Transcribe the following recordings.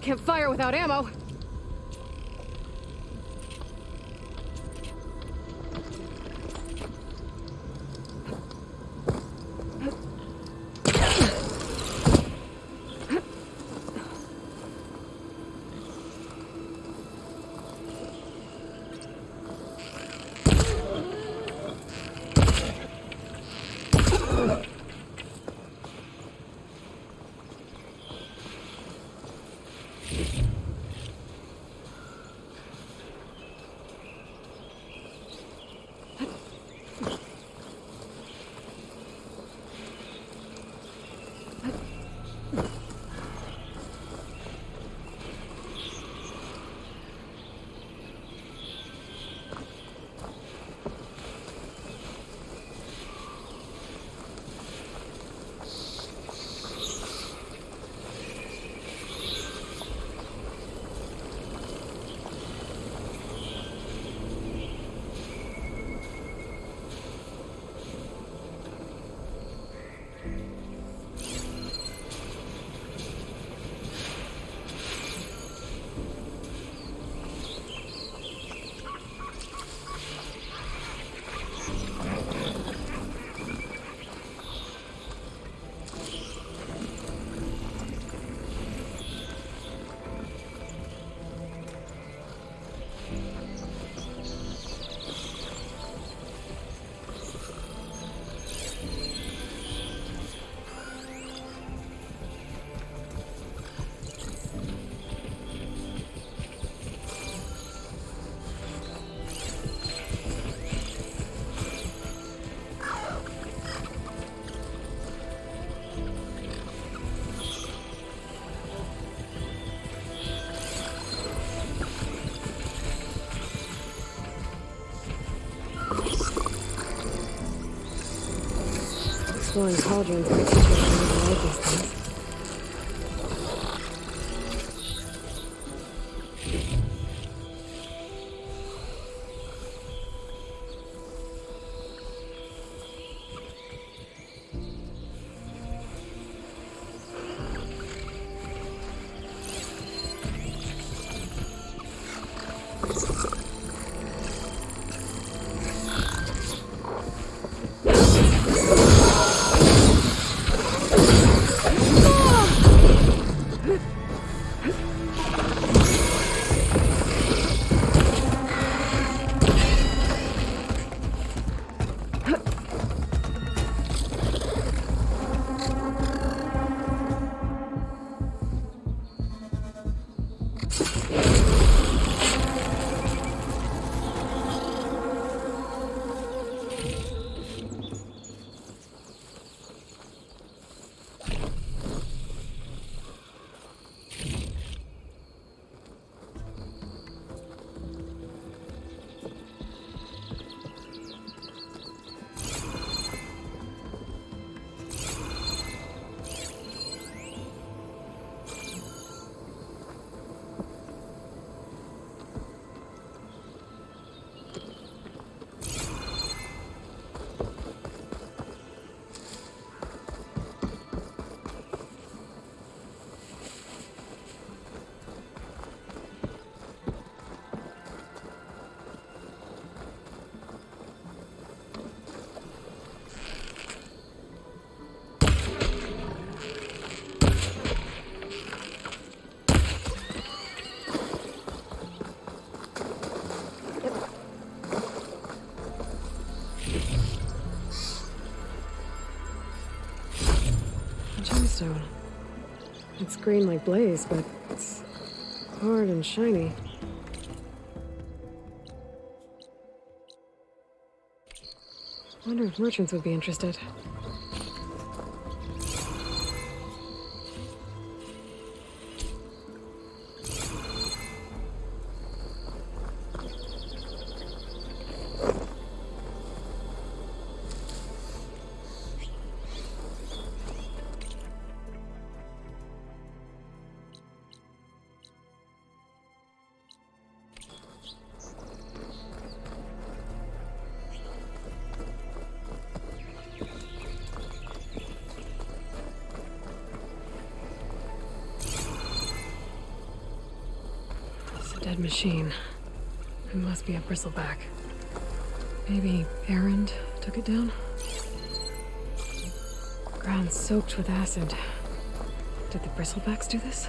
Can't fire without ammo. Exploring cauldrons might teach me how to like these things. Gemstone. It's green like blaze, but it's hard and shiny. Wonder if merchants would be interested. Dead machine. It must be a bristleback. Maybe Errand took it down? Ground soaked with acid. Did the bristlebacks do this?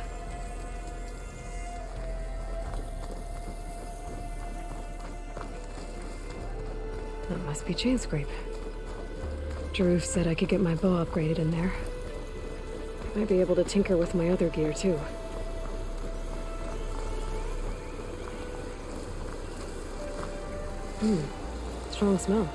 That must be chain scrape. Jaruf said I could get my bow upgraded in there. Might be able to tinker with my other gear too. Strong smell.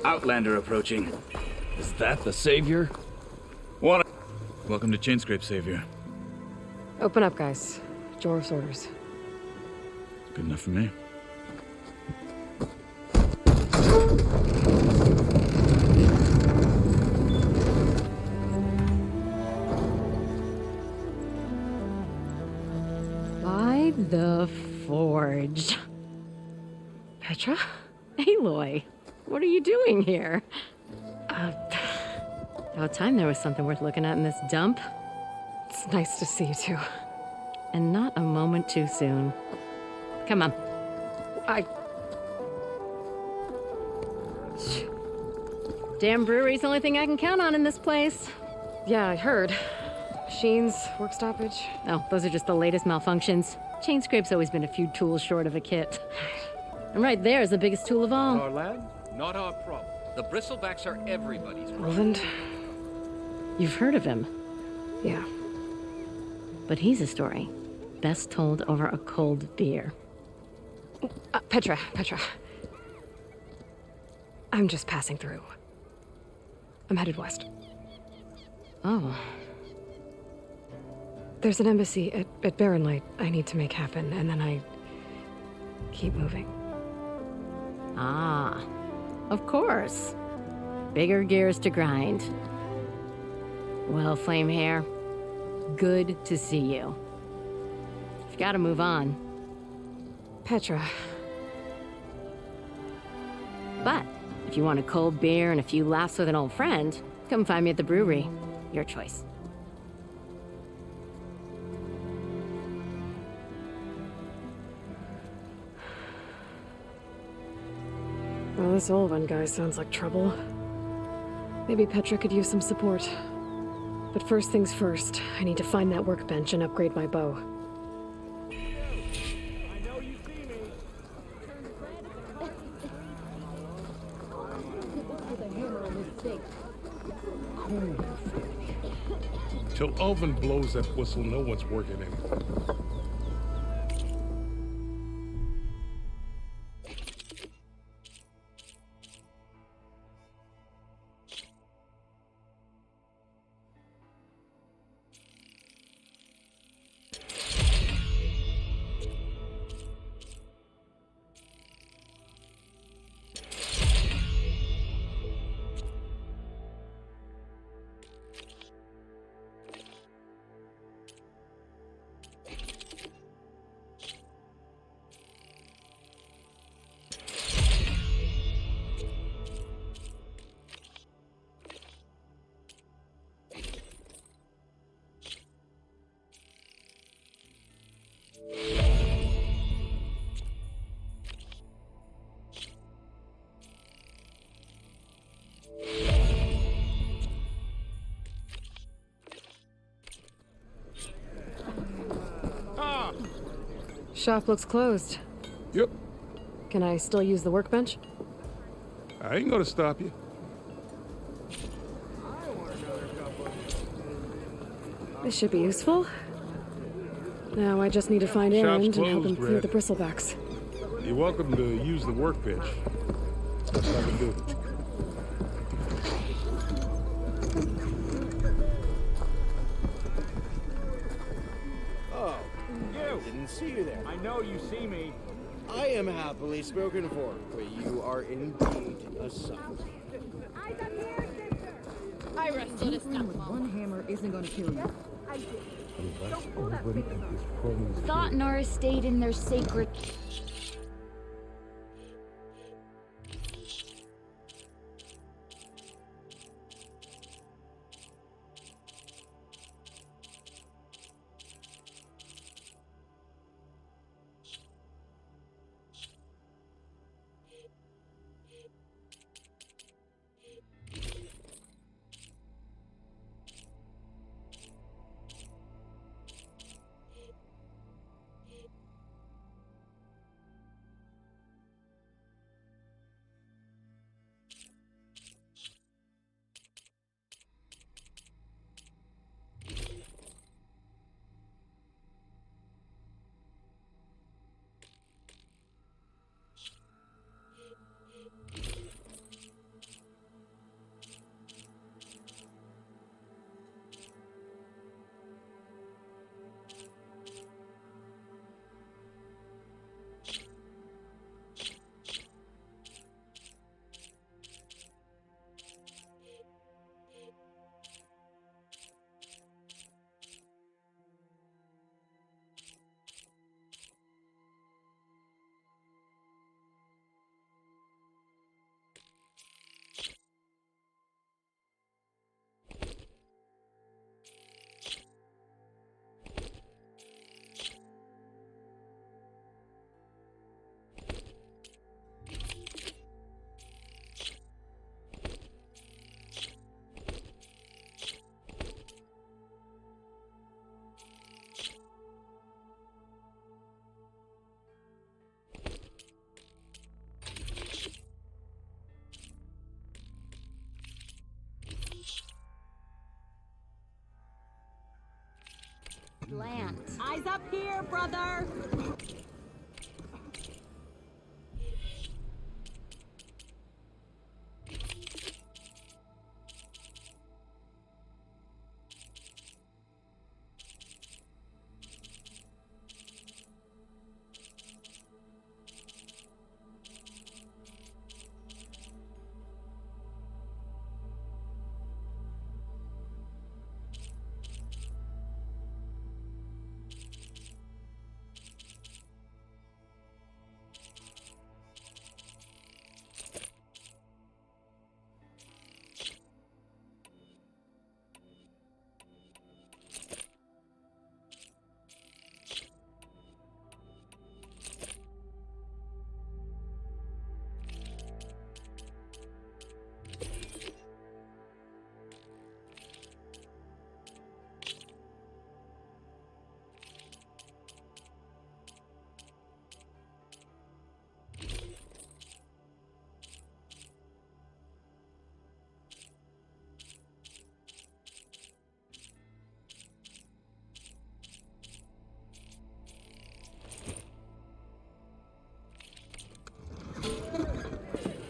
Outlander approaching. Is that the Savior? What? Welcome to Chainscrape, Savior. Open up, guys. Jaruf's orders. Good enough for me. By the Forge. Petra? Aloy, what are you doing here? About time there was something worth looking at in this dump. It's nice to see you too. And not a moment too soon. Come on. Damn brewery's the only thing I can count on in this place. Yeah, I heard. Machines, work stoppage. Oh, those are just the latest malfunctions. Chainscrape's always been a few tools short of a kit. And right there is the biggest tool of all. Our lad? Not our problem. The bristlebacks are everybody's problem. Roland? You've heard of him, Yeah. but he's a story best told over a cold beer. Petra. I'm just passing through. I'm headed west. Oh, There's an embassy at Barrenlight I need to make happen, and then I keep moving. ah, of course. Bigger gears to grind. Well, Flamehair, good to see you. You've got to move on. Petra. But if you want a cold beer and a few laughs with an old friend, come find me at the brewery. Your choice. Well, this Olvan guy sounds like trouble. Maybe Petra could use some support. But first things first, I need to find that workbench and upgrade my bow. Till Alvin blows that whistle, no one's working in. Shop looks closed. Yep, Can I still use the workbench? I ain't gonna stop you. This should be useful. Now I just need to find Shop's Errand and help him closed, clear Red. the bristlebacks. You're welcome to use the workbench. That's what I can do. Oh, You! didn't see you there. I know you see me. I am happily spoken for, but you are indeed a sight. I wrestled a stuff. One hammer isn't gonna kill you. Thought Nora stayed in their sacred. Land. Eyes up here, brother!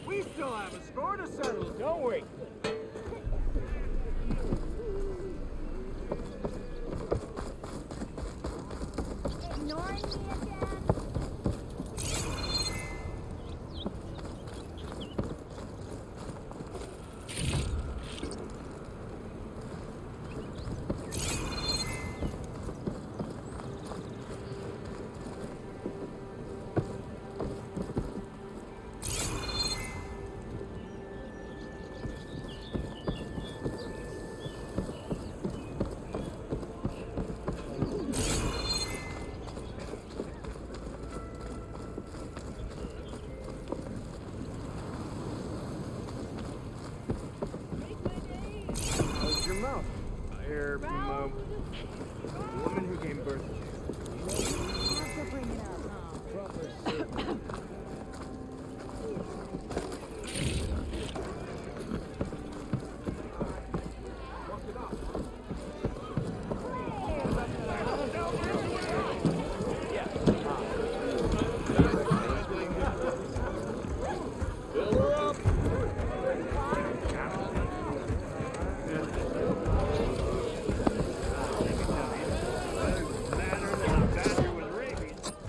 We still have a score to settle, don't we? Ignoring me again?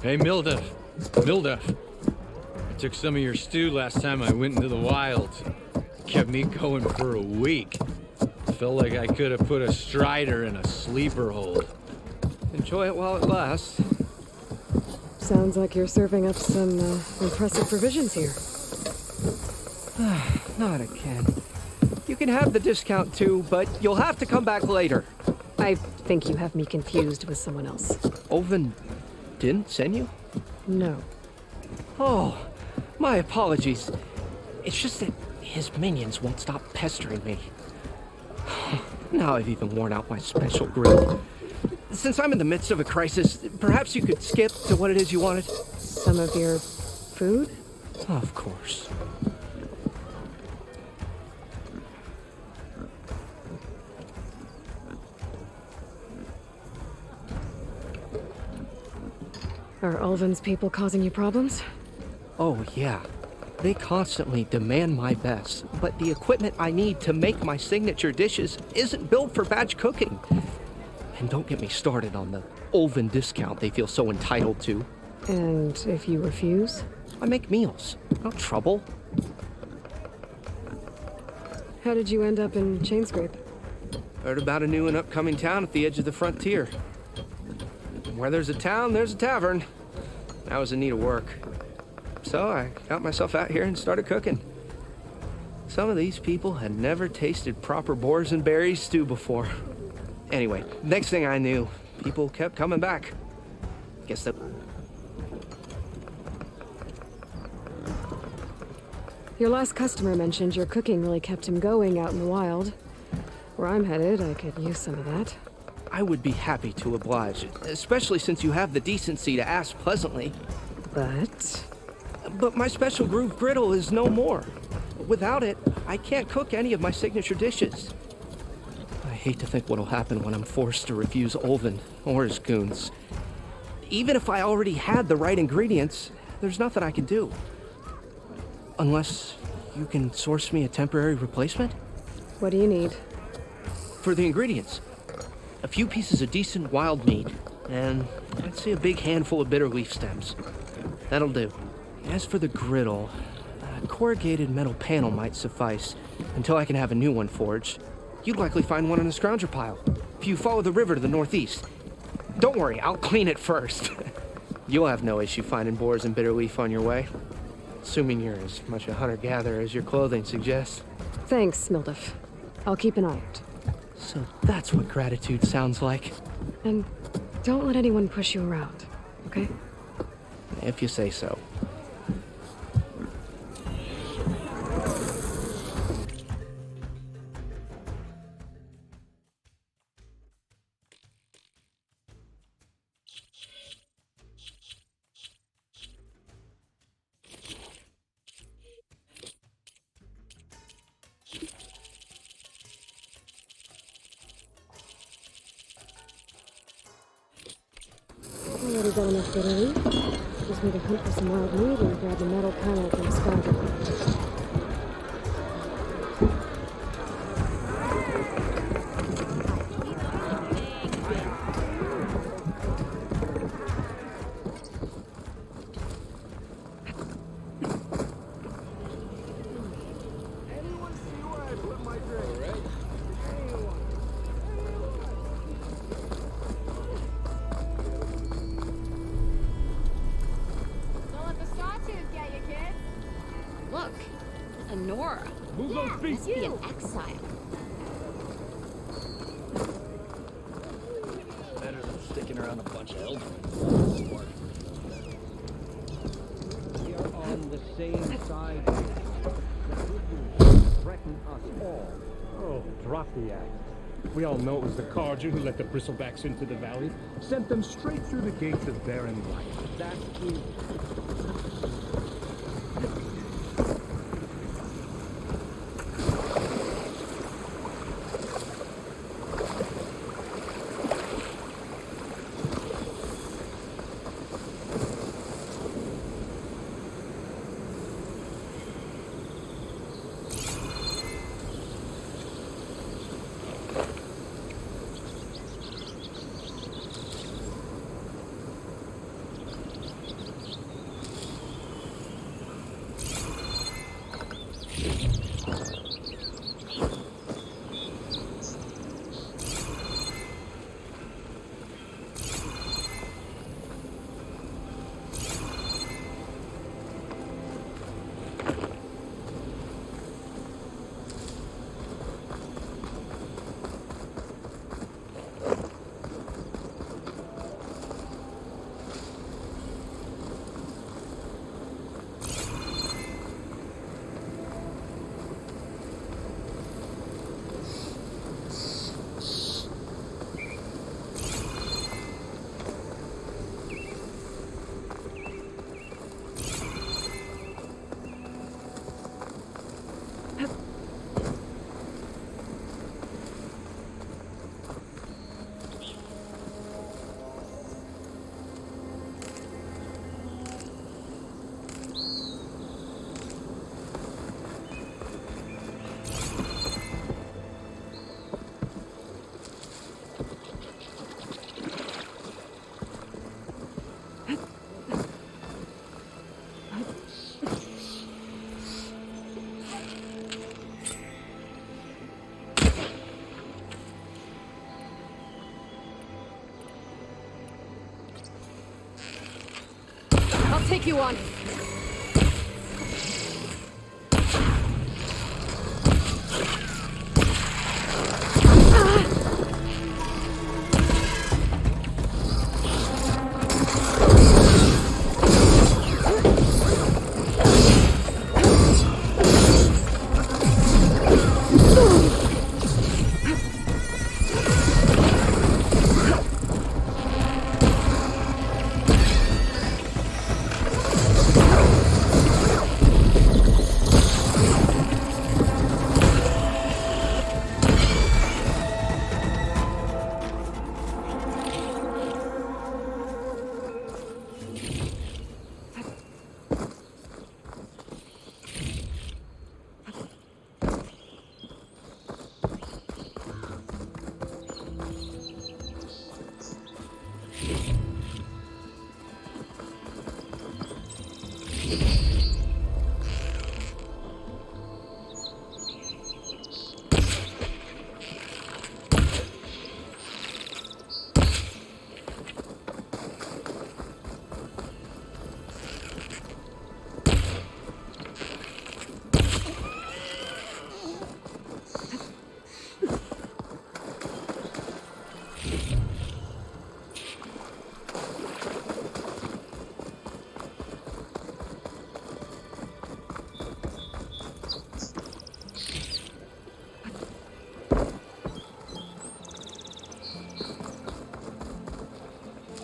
Hey, Milduff. Milduff. I took some of your stew last time I went into the wild. Kept me going for a week. Felt like I could have put a strider in a sleeper hold. Enjoy it while it lasts. Sounds like you're serving up some impressive provisions here. Not again. You can have the discount too, but you'll have to come back later. I think you have me confused with someone else. Oven didn't send you? No. Oh, my apologies. It's just that his minions won't stop pestering me. Now I've even worn out my special grill. Since I'm in the midst of a crisis, perhaps you could skip to what it is you wanted? Some of your food? Of course. Are Ulvin's people causing you problems? Oh, yeah. They constantly demand my best, but the equipment I need to make my signature dishes isn't built for batch cooking. And don't get me started on the Ulvin discount they feel so entitled to. And if you refuse? I make meals. No trouble. How did you end up in Chainscrape? Heard about a new and upcoming town at the edge of the frontier. Where there's a town, there's a tavern. I was in need of work. So I got myself out here and started cooking. Some of these people had never tasted proper boars and berries stew before. Anyway, next thing I knew, people kept coming back. Guess that... Your last customer mentioned your cooking really kept him going out in the wild. Where I'm headed, I could use some of that. I would be happy to oblige, especially since you have the decency to ask pleasantly. But my special groove griddle is no more. Without it, I can't cook any of my signature dishes. I hate to think what'll happen when I'm forced to refuse Ulvin or his goons. Even if I already had the right ingredients, there's nothing I can do. Unless you can source me a temporary replacement? What do you need? For the ingredients, a few pieces of decent wild meat, and I'd say a big handful of bitter leaf stems. That'll do. As for the griddle, a corrugated metal panel might suffice until I can have a new one forged. You'd likely find one in a scrounger pile, if you follow the river to the northeast. Don't worry, I'll clean it first. You'll have no issue finding boars and bitter leaf on your way. Assuming you're as much a hunter-gatherer as your clothing suggests. Thanks, Milduff. I'll keep an eye out. So that's what gratitude sounds like. And don't let anyone push you around, okay? If you say so. Already got enough bitter leaf. Just need to hunt for some wild meat and grab the metal panel from the scrounger. Look, a Nora. Move those feet. Must be an exile. Better than sticking around a bunch of elders. We are on the same side. Threaten us all. Oh, drop the act. We all know it was the Carja who let the bristlebacks into the valley, sent them straight through the gates of barren light. That is... I'll take you on.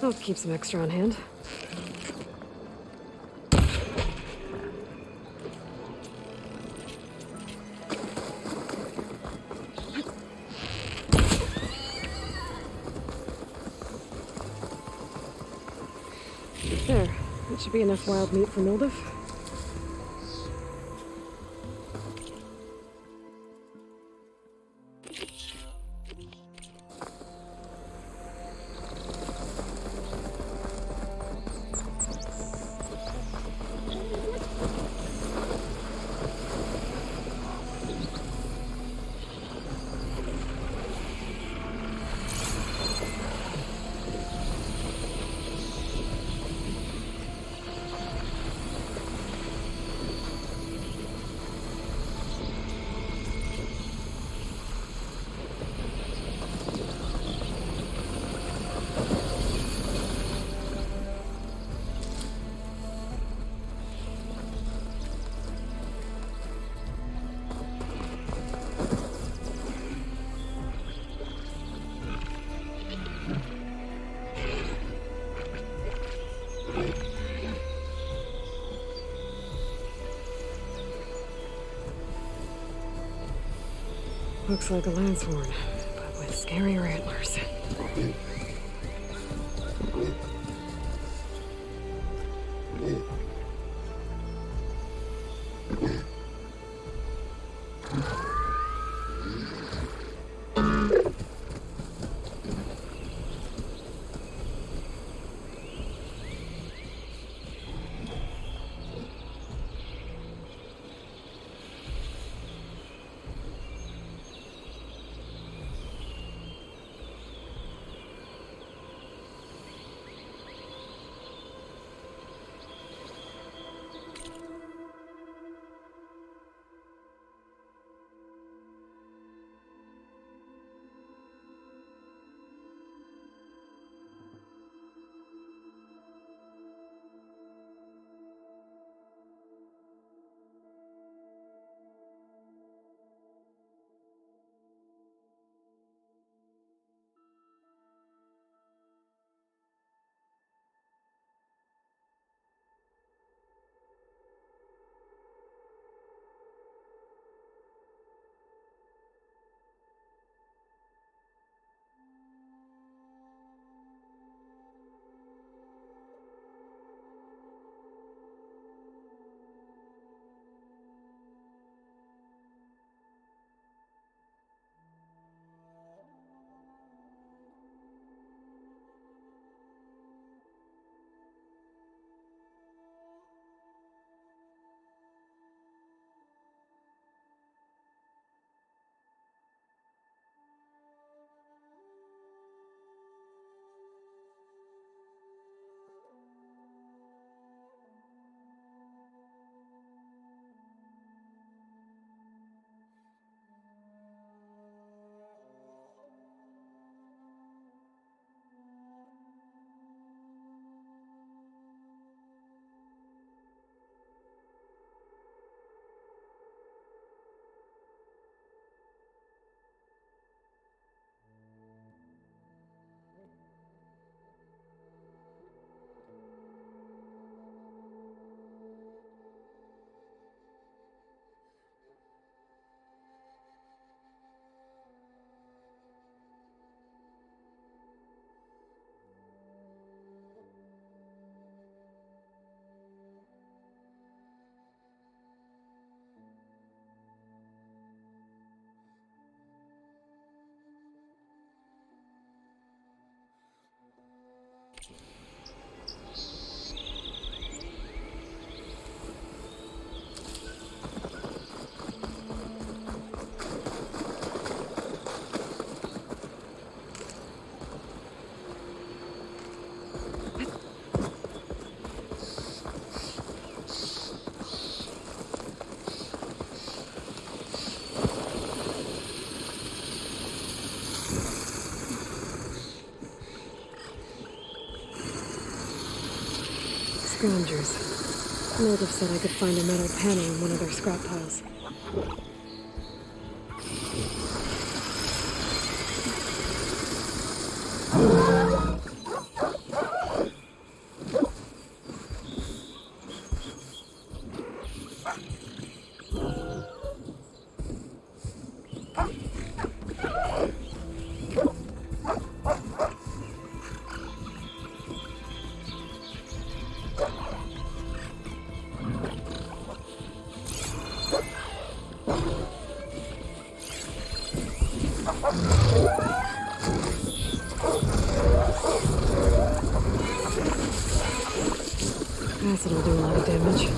I'll keep some extra on hand. There. That should be enough wild meat for Mildev. Looks like a lance horn, but with scarier antlers. Scroungers. Native said I could find a metal panel in one of their scrap piles. Acid will do a lot of damage.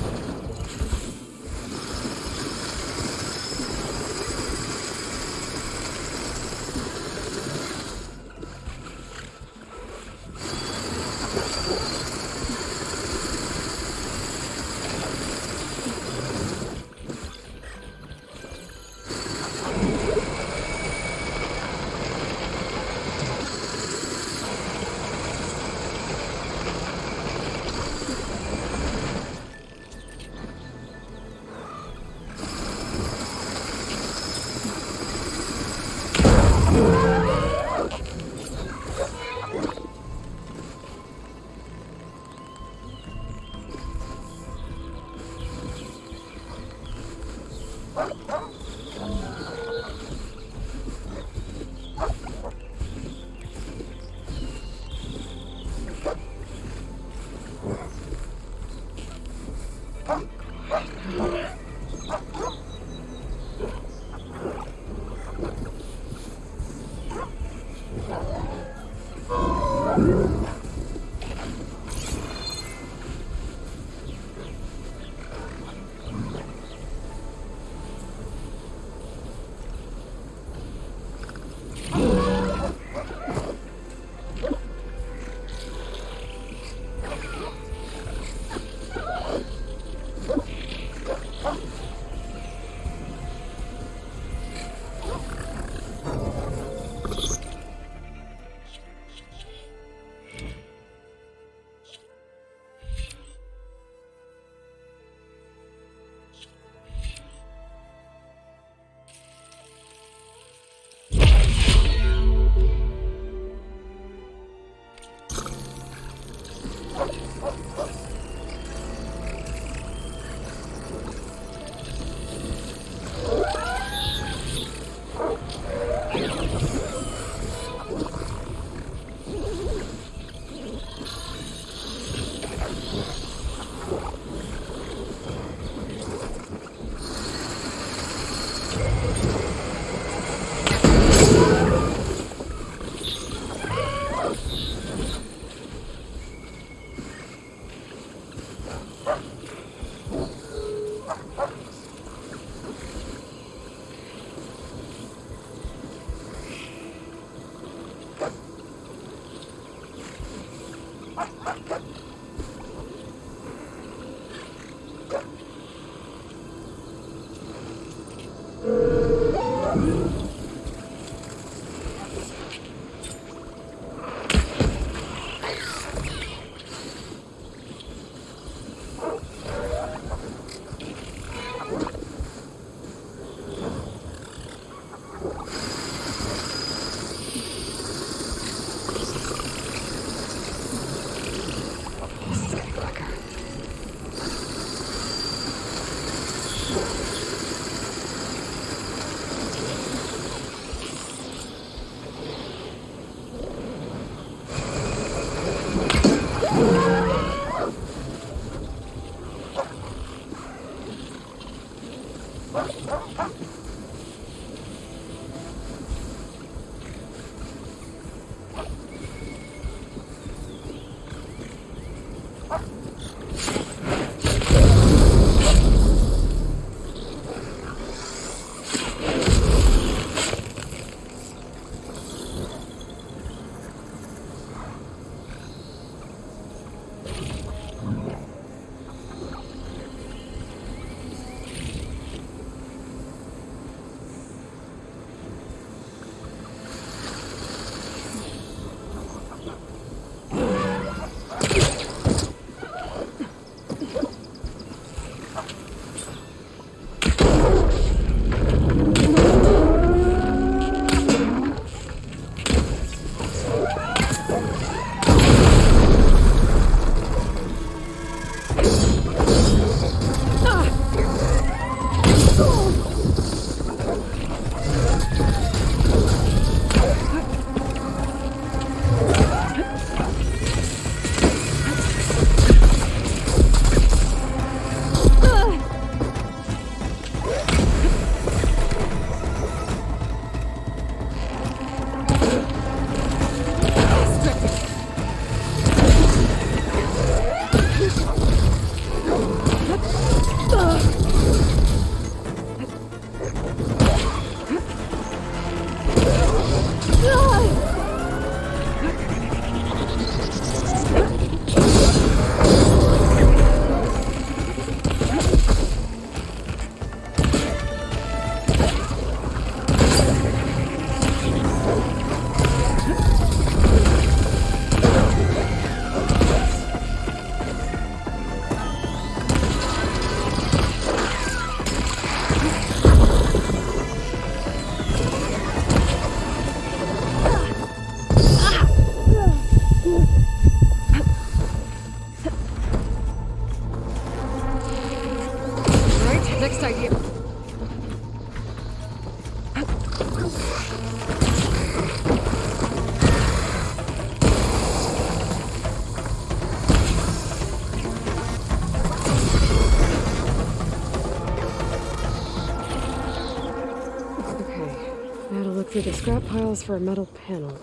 look through the scrap piles for a metal panel.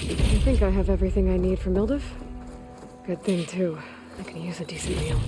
I think I have everything I need for Mildev. Good thing, too. I can use a decent meal.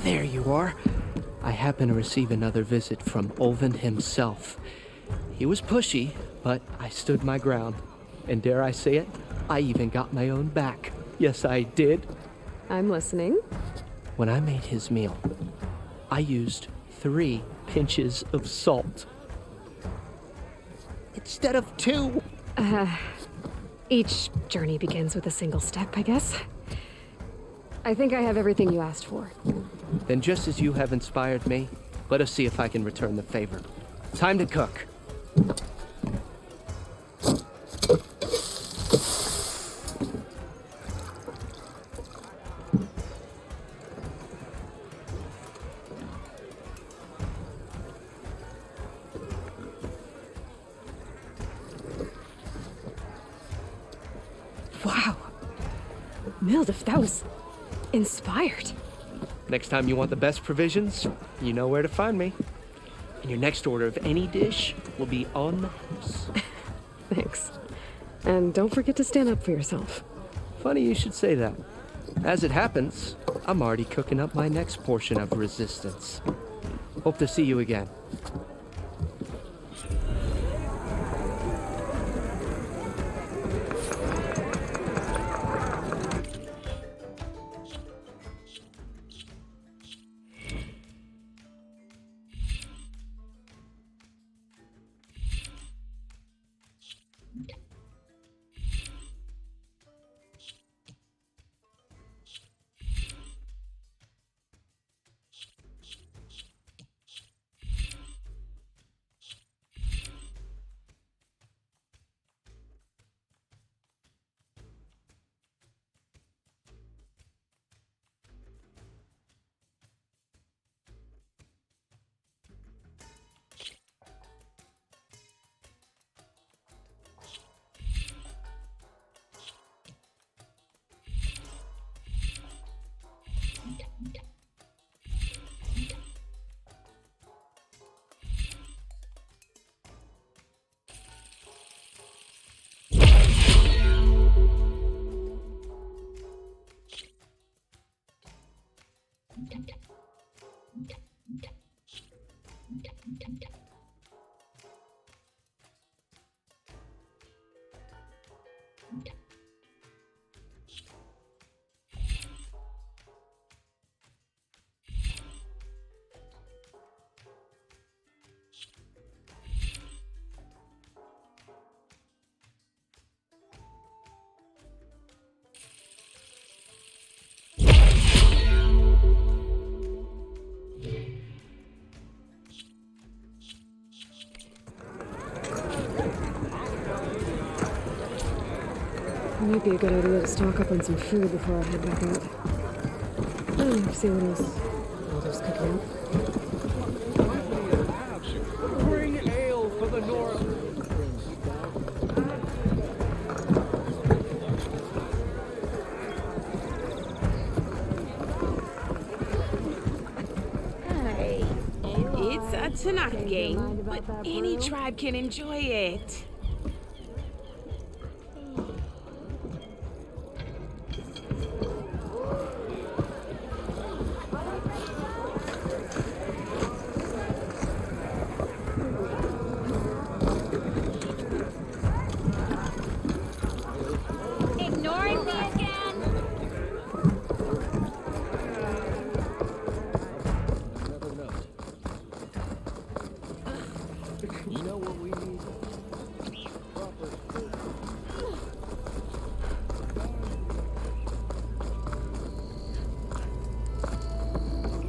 There you are. I happen to receive another visit from Olvin himself. He was pushy, but I stood my ground. And dare I say it, I even got my own back. Yes, I did. I'm listening. When I made his meal, I used 3 pinches of salt. Instead of 2. Each journey begins with a single step, I guess. I think I have everything you asked for. Then just as you have inspired me, let us see if I can return the favor. Time to cook. Wow. Mildev, that was inspired. Next time you want the best provisions, you know where to find me. And your next order of any dish will be on the house. Thanks. And don't forget to stand up for yourself. Funny you should say that. As it happens, I'm already cooking up my next portion of resistance. Hope to see you again. It might be a good idea to stock up on some food before I head back out. See what else cooking up. Bring ale for the North. Hey, it's a Tanakh game, but any tribe can enjoy it. Ignoring me again? Never know. You know what we need? Proper food.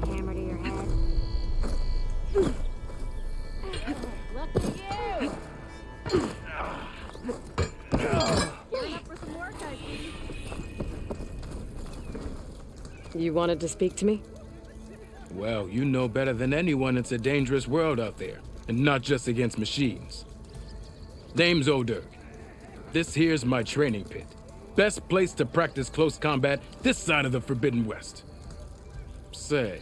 Hammer to your head. Look at you! Gearing up for some work, I see. You wanted to speak to me? Well, you know better than anyone it's a dangerous world out there, and not just against machines. Name's O'Dirk. This here's my training pit. Best place to practice close combat this side of the Forbidden West. Say,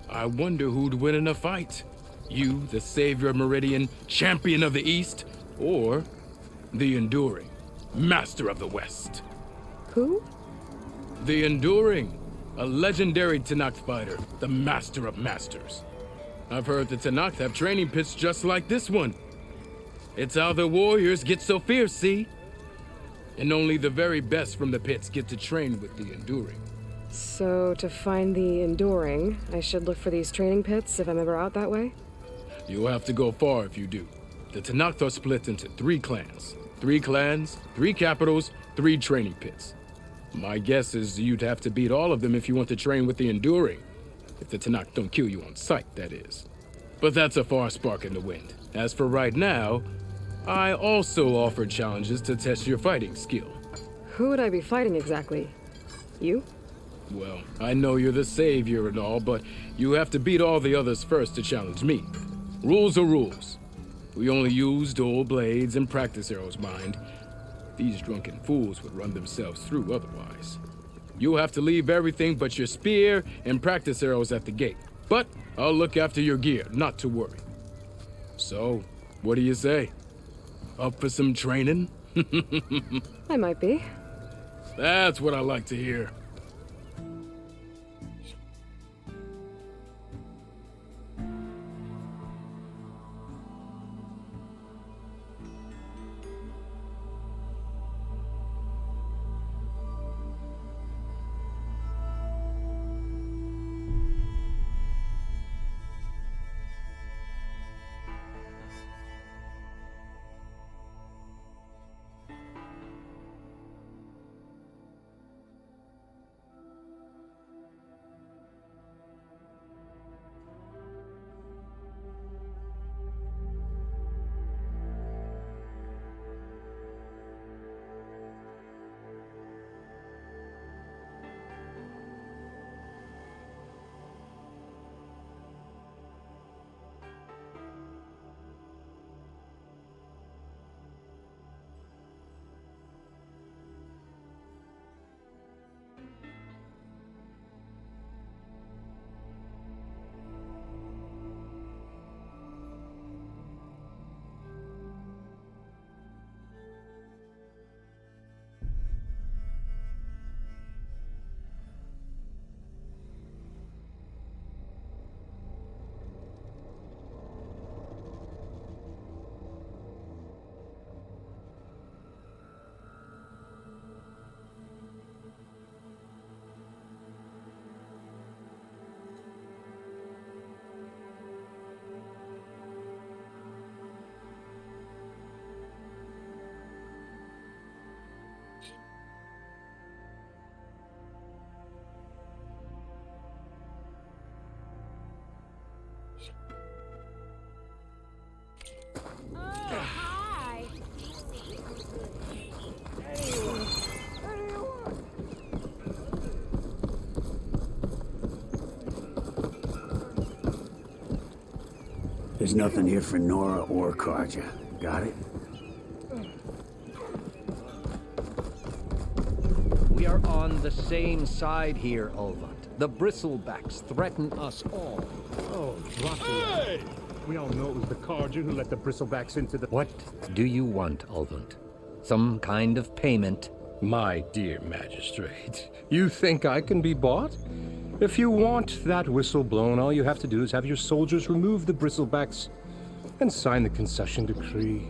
I wonder who'd win in a fight. You, the savior of Meridian, champion of the East, or the Enduring, master of the West. Who? The Enduring, a legendary Tanakh fighter, the master of masters. I've heard the Tanakh have training pits just like this one. It's how the warriors get so fierce, see? And only the very best from the pits get to train with the Enduring. So, to find the Enduring, I should look for these training pits if I'm ever out that way? You'll have to go far if you do. The Tanakh are split into 3 clans. 3 clans, 3 capitals, 3 training pits. My guess is you'd have to beat all of them if you want to train with the Enduring. If the Tanakh don't kill you on sight, that is. But that's a far spark in the wind. As for right now, I also offer challenges to test your fighting skill. Who would I be fighting exactly? You? Well, I know you're the savior and all, but you have to beat all the others first to challenge me. Rules are rules. We only use dual blades and practice arrows, mind. These drunken fools would run themselves through otherwise. You'll have to leave everything but your spear and practice arrows at the gate. But I'll look after your gear, not to worry. So, what do you say? Up for some training? I might be. That's what I like to hear. There's nothing here for Nora or Karja. Got it? We are on the same side here, Ulvant. The bristlebacks threaten us all. Oh, drop the act. We all know it was the Karja who let the bristlebacks into the... What do you want, Ulvant? Some kind of payment? My dear magistrate, you think I can be bought? If you want that whistle blown, all you have to do is have your soldiers remove the bristlebacks and sign the concession decree.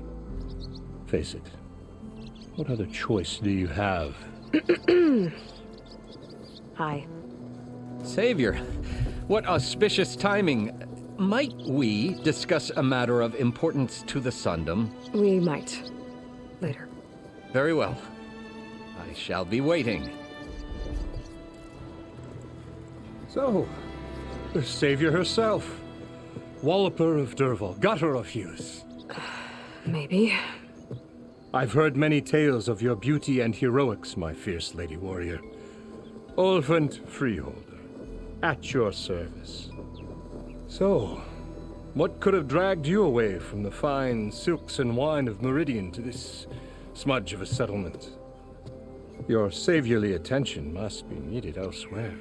Face it, what other choice do you have? Hi. Savior, what auspicious timing. Might we discuss a matter of importance to the Sundom? We might. Later. Very well. I shall be waiting. So, the savior herself. Walloper of Derval, gutter of Hughes. Maybe. I've heard many tales of your beauty and heroics, my fierce lady warrior. Ulvant Freeholder, at your service. So, what could have dragged you away from the fine silks and wine of Meridian to this smudge of a settlement? Your saviorly attention must be needed elsewhere.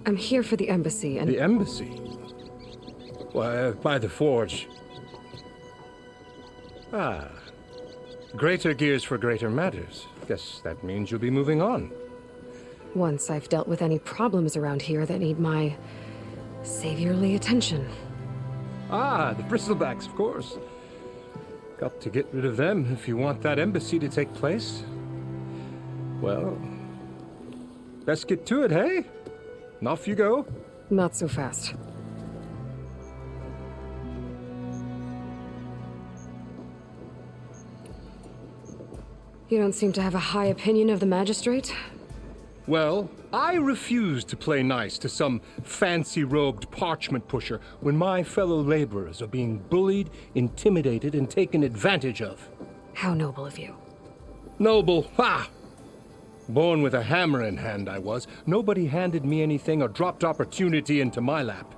I'm here for the embassy and... The embassy? Why, by the forge. Ah. Greater gears for greater matters. Guess that means you'll be moving on. Once I've dealt with any problems around here that need my saviorly attention. Ah, the bristlebacks, of course. Got to get rid of them if you want that embassy to take place. Well, let's get to it, hey? And off you go. Not so fast. You don't seem to have a high opinion of the magistrate? Well, I refuse to play nice to some fancy-robed parchment pusher when my fellow laborers are being bullied, intimidated, and taken advantage of. How noble of you. Noble? Ha! Born with a hammer in hand, I was. Nobody handed me anything or dropped opportunity into my lap.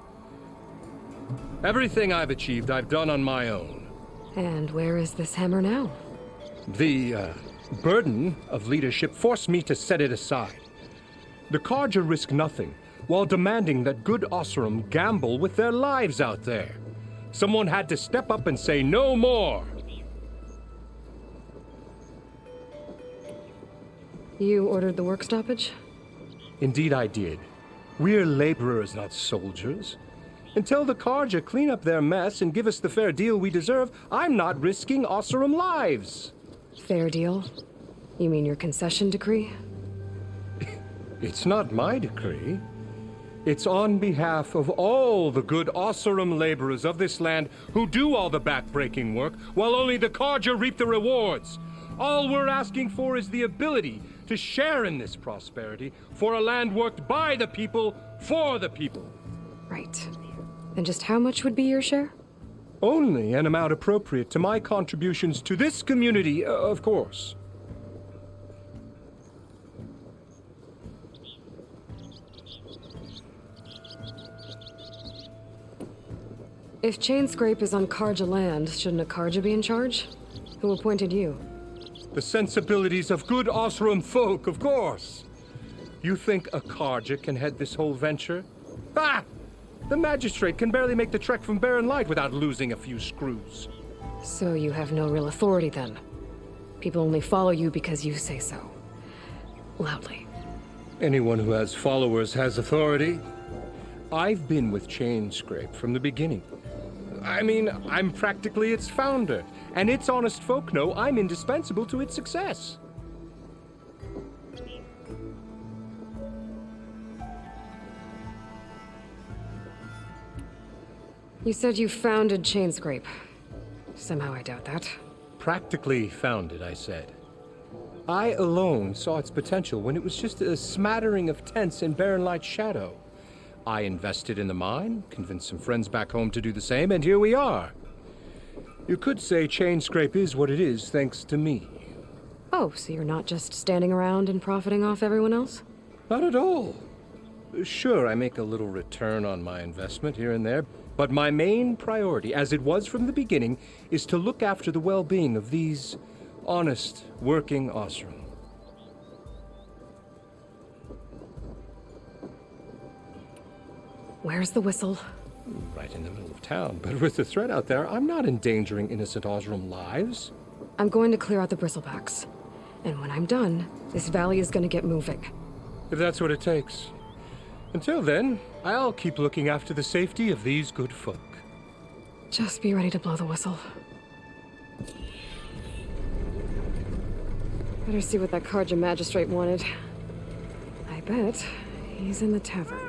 Everything I've achieved, I've done on my own. And where is this hammer now? The, burden of leadership forced me to set it aside. The Karja risk nothing, while demanding that good Osseram gamble with their lives out there. Someone had to step up and say no more. You ordered the work stoppage? Indeed I did. We're laborers, not soldiers. Until the Karja clean up their mess and give us the fair deal we deserve, I'm not risking Osseram lives. Fair deal? You mean your concession decree? It's not my decree. It's on behalf of all the good Osseram laborers of this land who do all the back-breaking work, while only the Karja reap the rewards. All we're asking for is the ability to share in this prosperity for a land worked by the people, for the people. Right. And just how much would be your share? Only an amount appropriate to my contributions to this community, of course. If Chainscrape is on Karja land, shouldn't a Karja be in charge? Who appointed you? The sensibilities of good Osseram folk, of course. You think a Karja can head this whole venture? Ah! The magistrate can barely make the trek from Barren Light without losing a few screws. So you have no real authority then? People only follow you because you say so. Loudly. Anyone who has followers has authority. I've been with Chainscrape from the beginning. I mean, I'm practically its founder, and its honest folk know I'm indispensable to its success. You said you founded Chainscrape. Somehow I doubt that. Practically founded, I said. I alone saw its potential when it was just a smattering of tents in Barren Light's shadow. I invested in the mine, convinced some friends back home to do the same, and here we are. You could say Chainscrape is what it is thanks to me. Oh, so you're not just standing around and profiting off everyone else? Not at all. Sure, I make a little return on my investment here and there, But my main priority, as it was from the beginning, is to look after the well-being of these honest, working Osram. Where's the whistle? Right in the middle of town, but with the threat out there, I'm not endangering innocent Osram lives. I'm going to clear out the bristlebacks. And when I'm done, this valley is going to get moving. If that's what it takes. Until then, I'll keep looking after the safety of these good folk. Just be ready to blow the whistle. Better see what that Karja magistrate wanted. I bet he's in the tavern.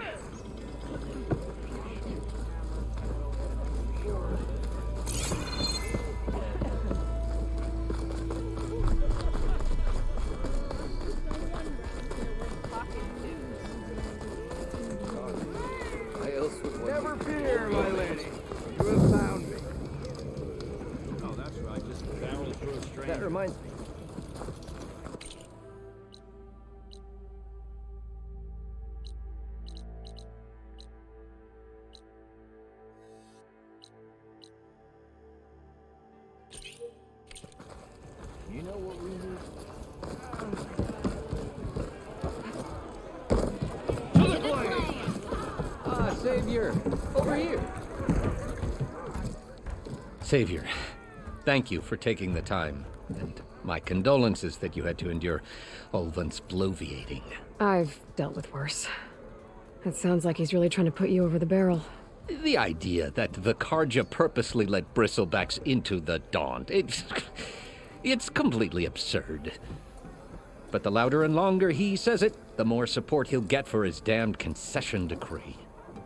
Never fear, my lady. You have found me. Oh, that's right. Just barrel through a stranger. That reminds me. You know what we need? Savior, over here. Savior, thank you for taking the time, and my condolences that you had to endure Ulvan's bloviating. I've dealt with worse. It sounds like he's really trying to put you over the barrel. The idea that the Karja purposely let bristlebacks into the Daunt, it's completely absurd. But the louder and longer he says it, the more support he'll get for his damned concession decree.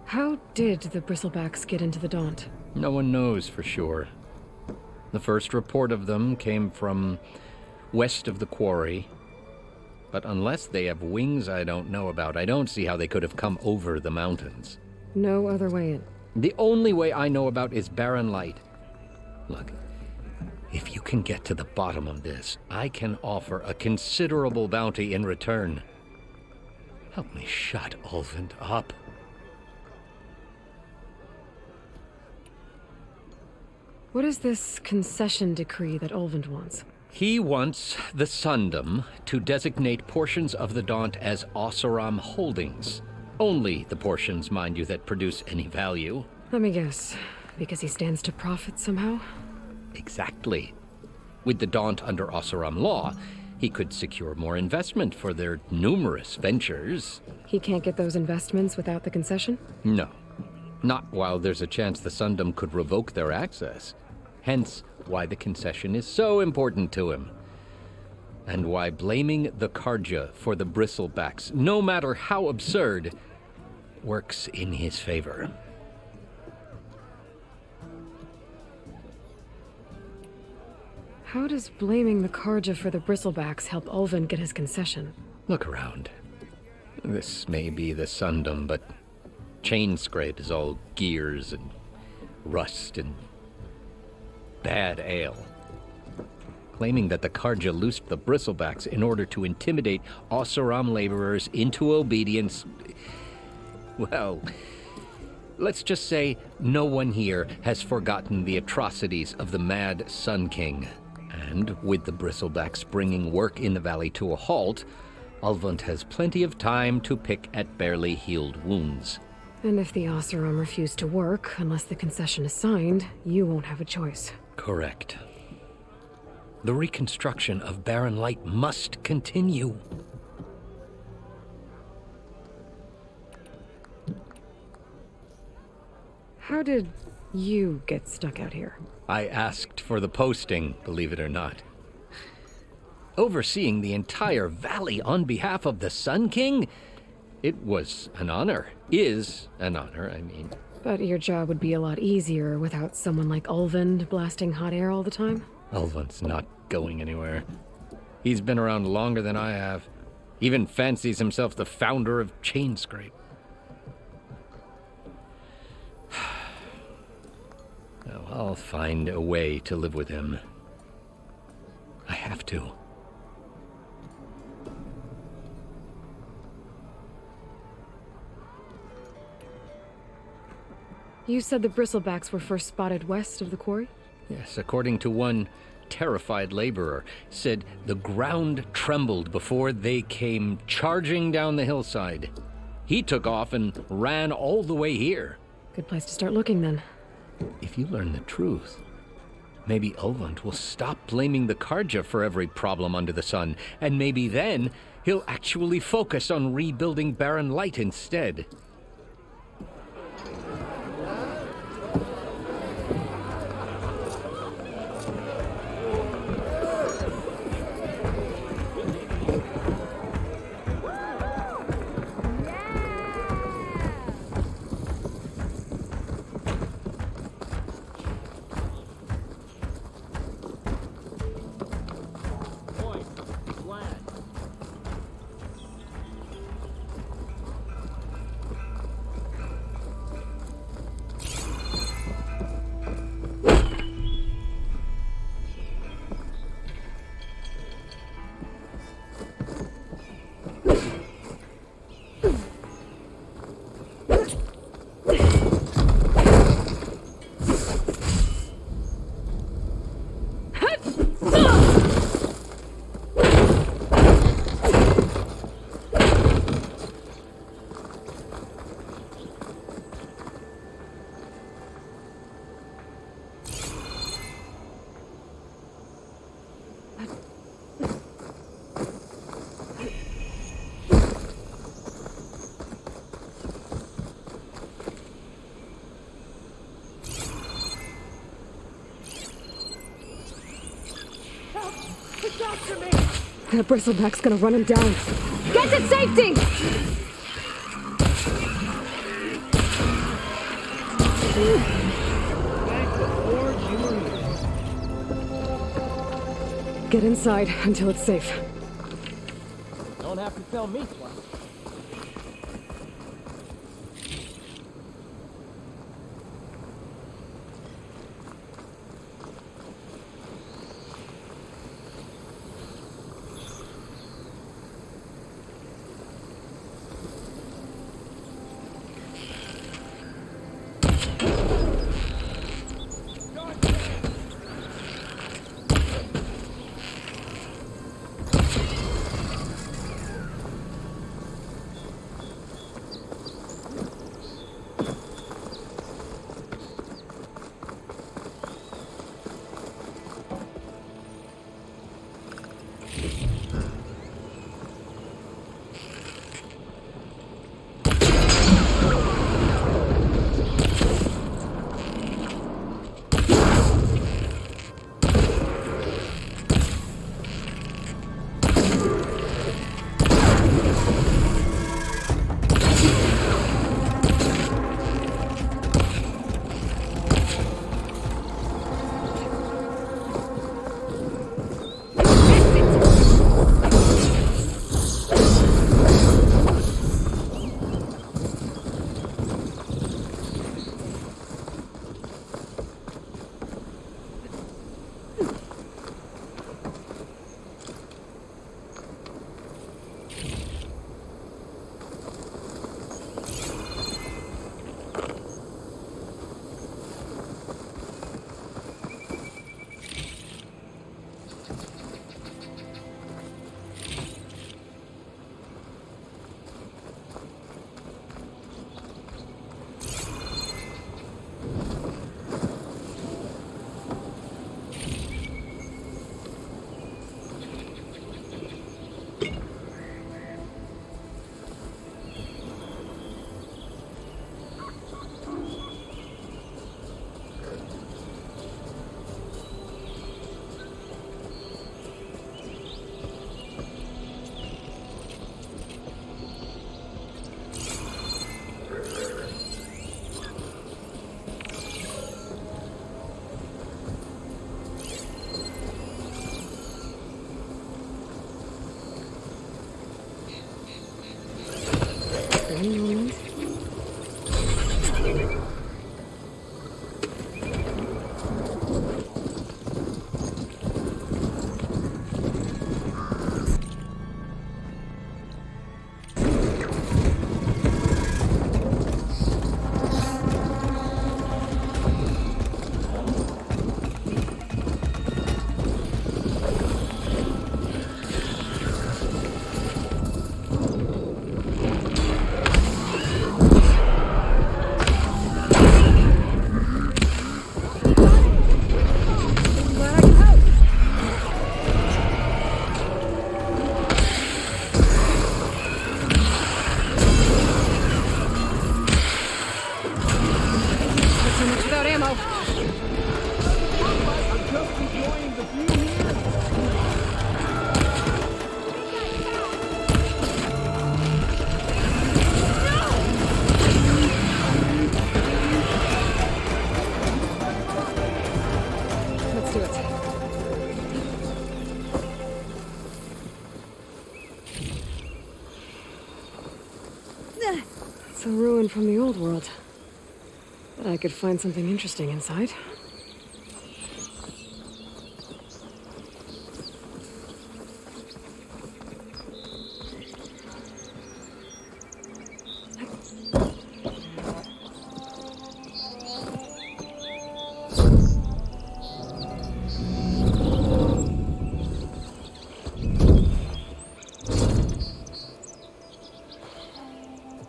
How did the bristlebacks get into the Daunt? No one knows for sure. The first report of them came from west of the quarry. But unless they have wings I don't know about, I don't see how they could have come over the mountains. No other way in. The only way I know about is barren light. Look, if you can get to the bottom of this, I can offer a considerable bounty in return. Help me shut Ulvan up. What is this concession decree that Ulvan wants? He wants the Sundom to designate portions of the Daunt as Oseram holdings. Only the portions, mind you, that produce any value. Let me guess. Because he stands to profit somehow? Exactly. With the Daunt under Oseram law, he could secure more investment for their numerous ventures. He can't get those investments without the concession? No. Not while there's a chance the Sundom could revoke their access. Hence, why the concession is so important to him. And why blaming the Karja for the bristlebacks, no matter how absurd, works in his favor. How does blaming the Karja for the bristlebacks help Ulvan get his concession? Look around. This may be the Sundom, but Chainscrape is all gears and rust and bad ale. Claiming that the Karja loosed the bristlebacks in order to intimidate Oseram laborers into obedience. Well, let's just say no one here has forgotten the atrocities of the Mad Sun King. And with the bristlebacks bringing work in the valley to a halt, Ulvan has plenty of time to pick at barely healed wounds. And if the Oseram refuse to work, unless the concession is signed, you won't have a choice. Correct. The reconstruction of Barren Light must continue. How did you get stuck out here? I asked for the posting, believe it or not. Overseeing the entire valley on behalf of the Sun King? It was an honor. Is an honor, I mean. But your job would be a lot easier without someone like Ulvan blasting hot air all the time? Ulvan's not going anywhere. He's been around longer than I have. Even fancies himself the founder of Chainscrape. Well, I'll find a way to live with him. I have to. You said the bristlebacks were first spotted west of the quarry? Yes, according to one terrified laborer, said the ground trembled before they came charging down the hillside. He took off and ran all the way here. Good place to start looking, then. If you learn the truth, maybe Ulvund will stop blaming the Karja for every problem under the sun, and maybe then he'll actually focus on rebuilding Barren Light instead. That bristleback's gonna run him down. Get to safety! Get inside until it's safe. Don't have to tell me twice. It's a ruin from the old world. Bet I could find something interesting inside.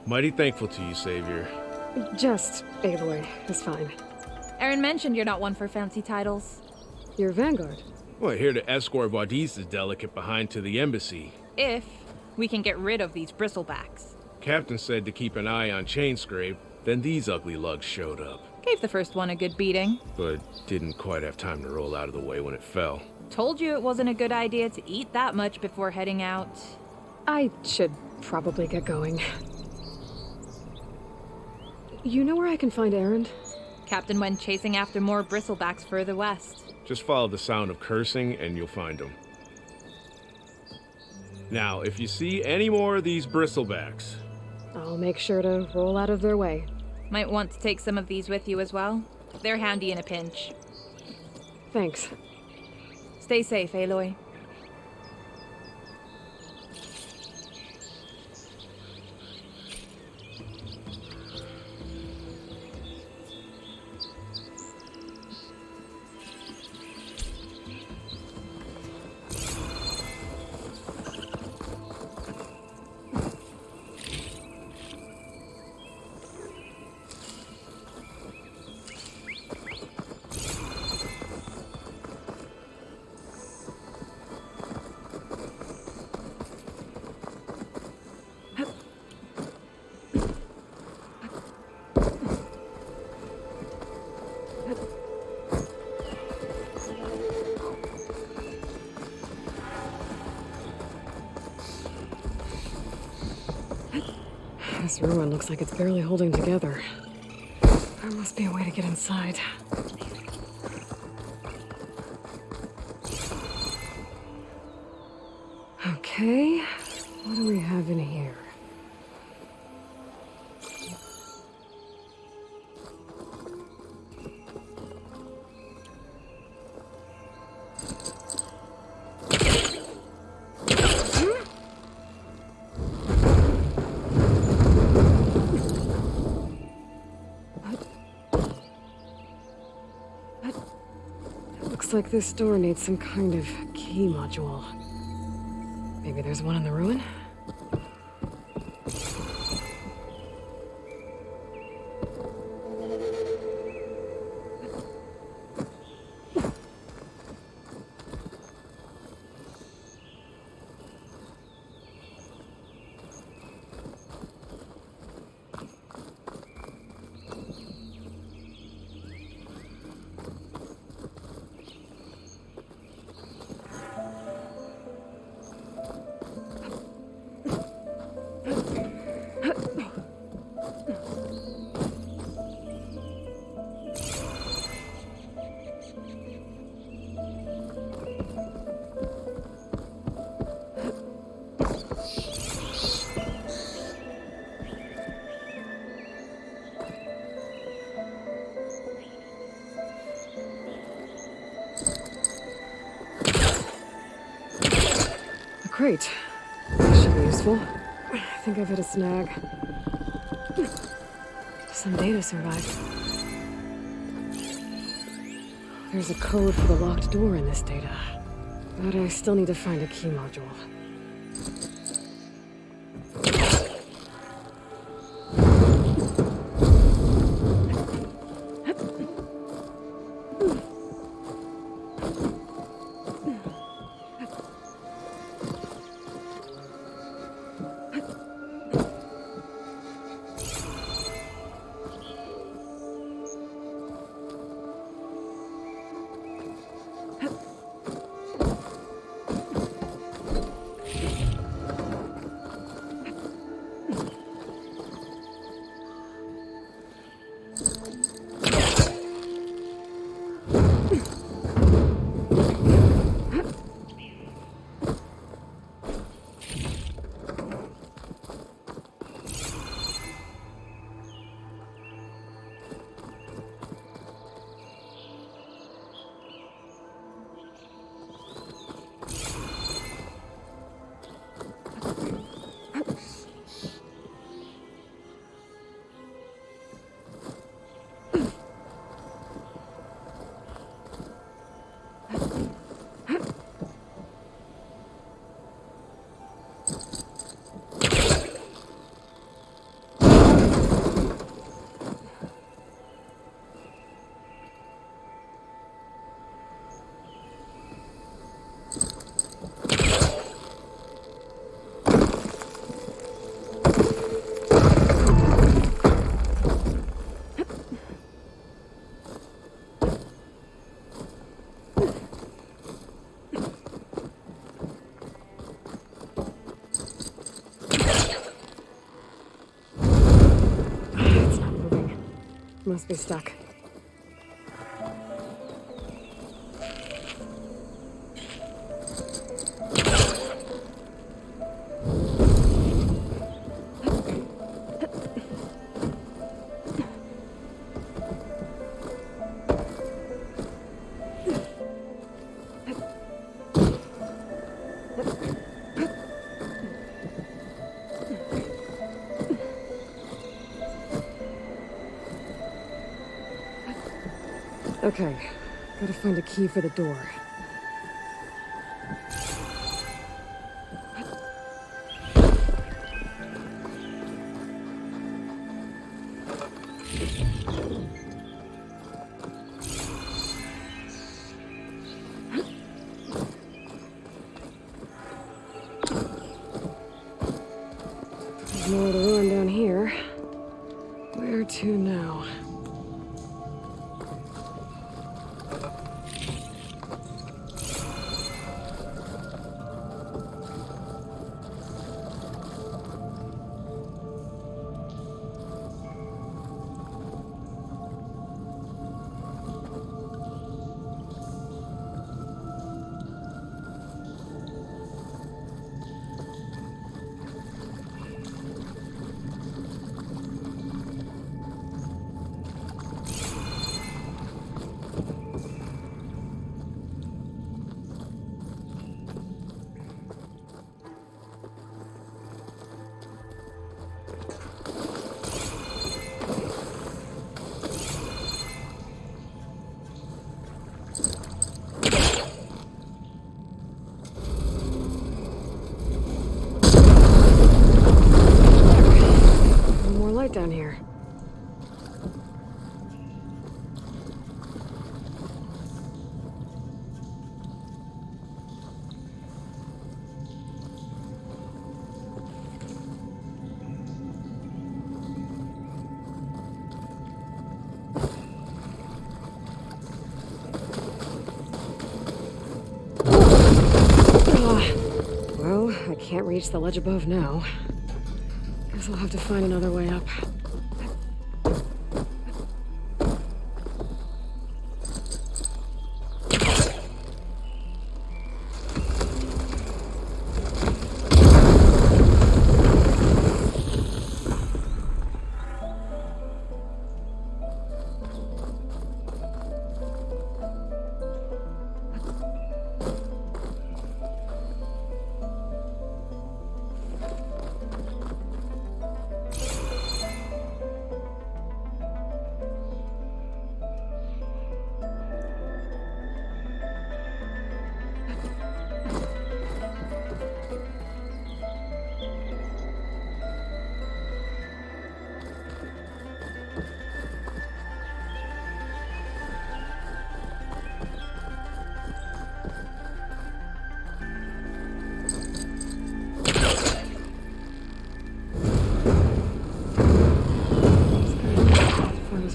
Mighty thankful to you, Savior. Just Aloy is fine. Aaron mentioned you're not one for fancy titles. You're Vanguard. Well, here to escort Wadis' delicate behind to the embassy. If we can get rid of these bristlebacks. Captain said to keep an eye on Chainscrape, then these ugly lugs showed up. Gave the first one a good beating. But didn't quite have time to roll out of the way when it fell. Told you it wasn't a good idea to eat that much before heading out. I should probably get going. You know where I can find Erend? Captain went chasing after more bristlebacks further west. Just follow the sound of cursing and you'll find them. Now, if you see any more of these bristlebacks... I'll make sure to roll out of their way. Might want to take some of these with you as well. They're handy in a pinch. Thanks. Stay safe, Aloy. This ruin looks like it's barely holding together. There must be a way to get inside. Okay, what do we have in here? Looks like this door needs some kind of key module. Maybe there's one in the ruin? Great. This should be useful. I think I've hit a snag. Some data survived. There's a code for the locked door in this data. But I still need to find a key module. Must be stuck. Okay, gotta find a key for the door. There's more of the ruin down here. Where to now? Down here. Well, I can't reach the ledge above now. Guess I'll have to find another way up.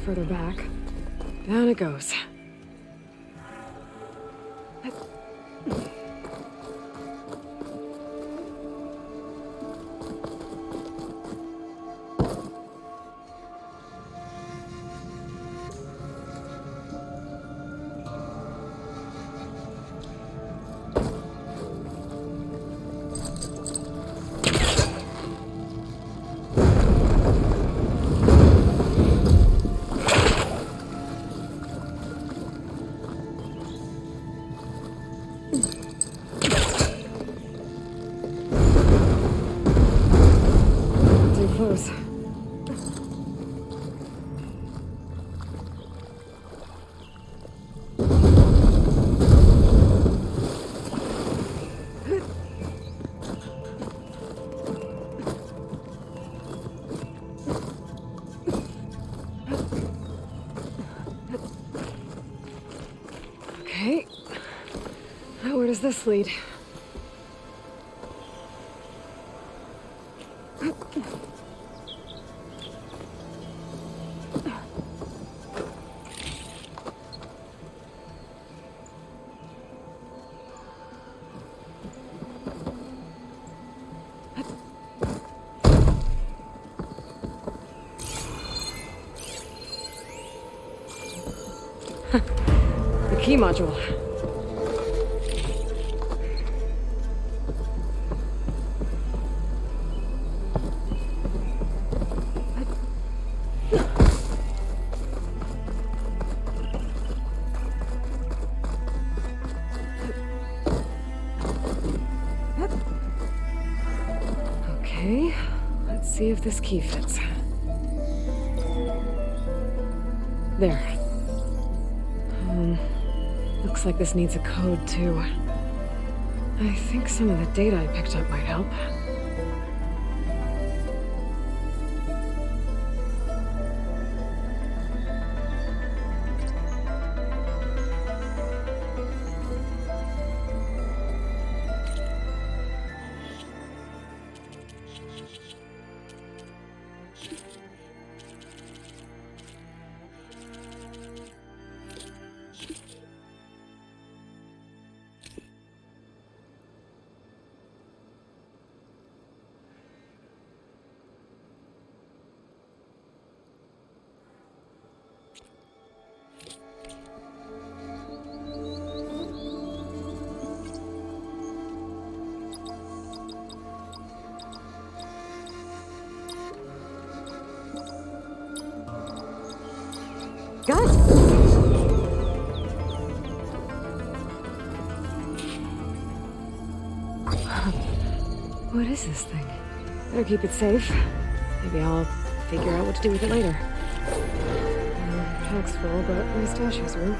Further back. Down it goes. Close. Okay. Now where does this lead? key module. Okay, let's see if this key fits. There. Looks like this needs a code, too. I think some of the data I picked up might help. Got it. What is this thing? Better keep it safe. Maybe I'll figure out what to do with it later. Pack's full, but my stash has room.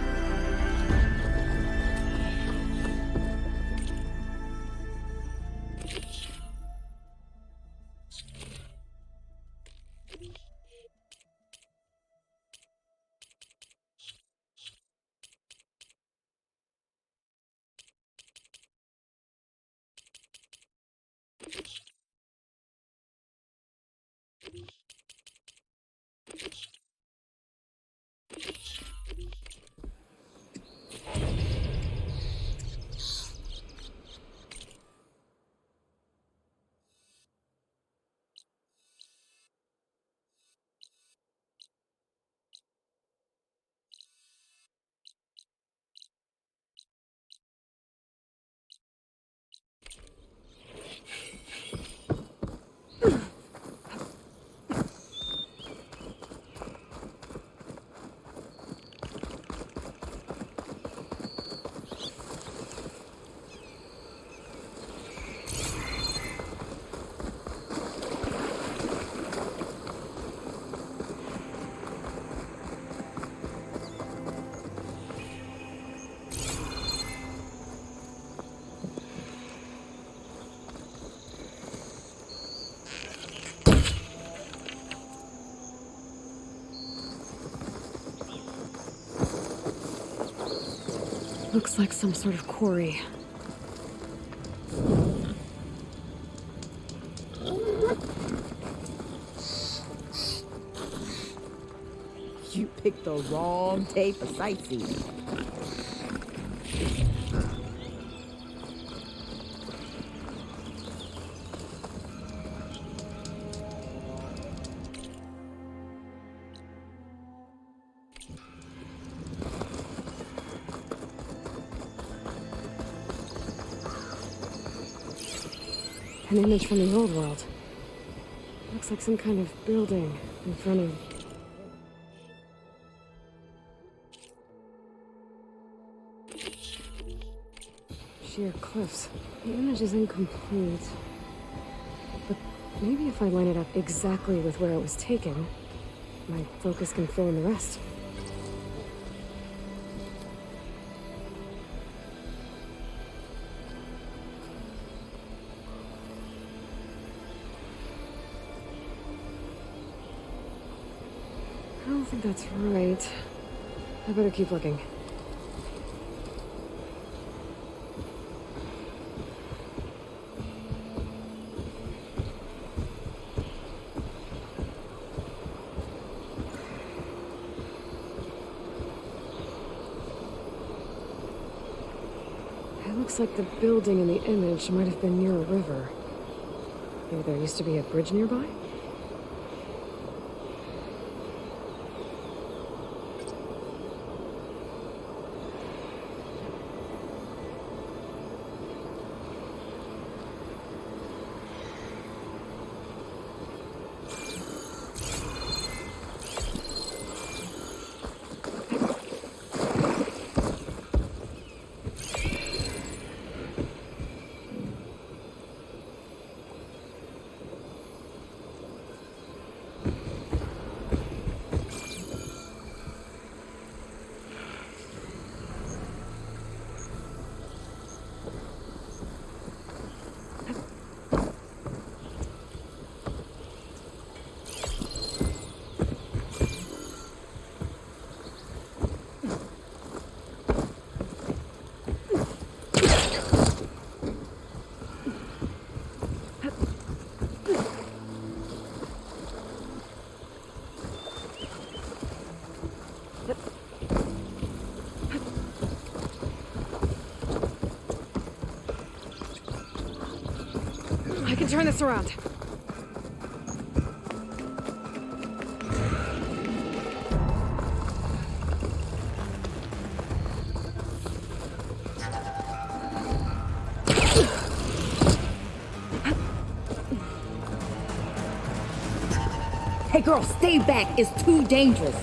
Looks like some sort of quarry. You picked the wrong tape of sightseeing. An image from the old world. Looks like some kind of building in front of... sheer cliffs. The image is incomplete. But maybe if I line it up exactly with where it was taken, my focus can fill in the rest. I don't think that's right. I better keep looking. It looks like the building in the image might have been near a river. Maybe there used to be a bridge nearby? turn this around. Hey girl, stay back. It's too dangerous.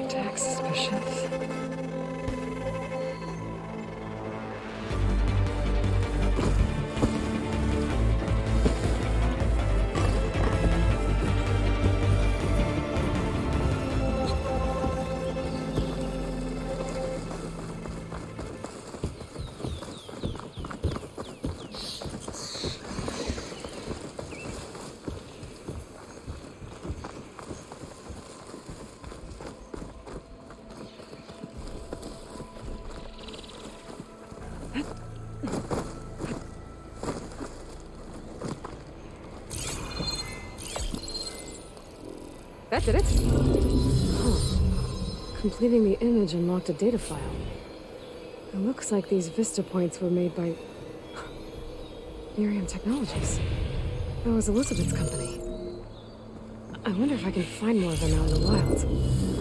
Tax suspicious. That did it. Huh. Completing the image unlocked a data file. It looks like these Vista points were made by Miriam Technologies. That was Elizabeth's company. I wonder if I can find more of them out in the wild.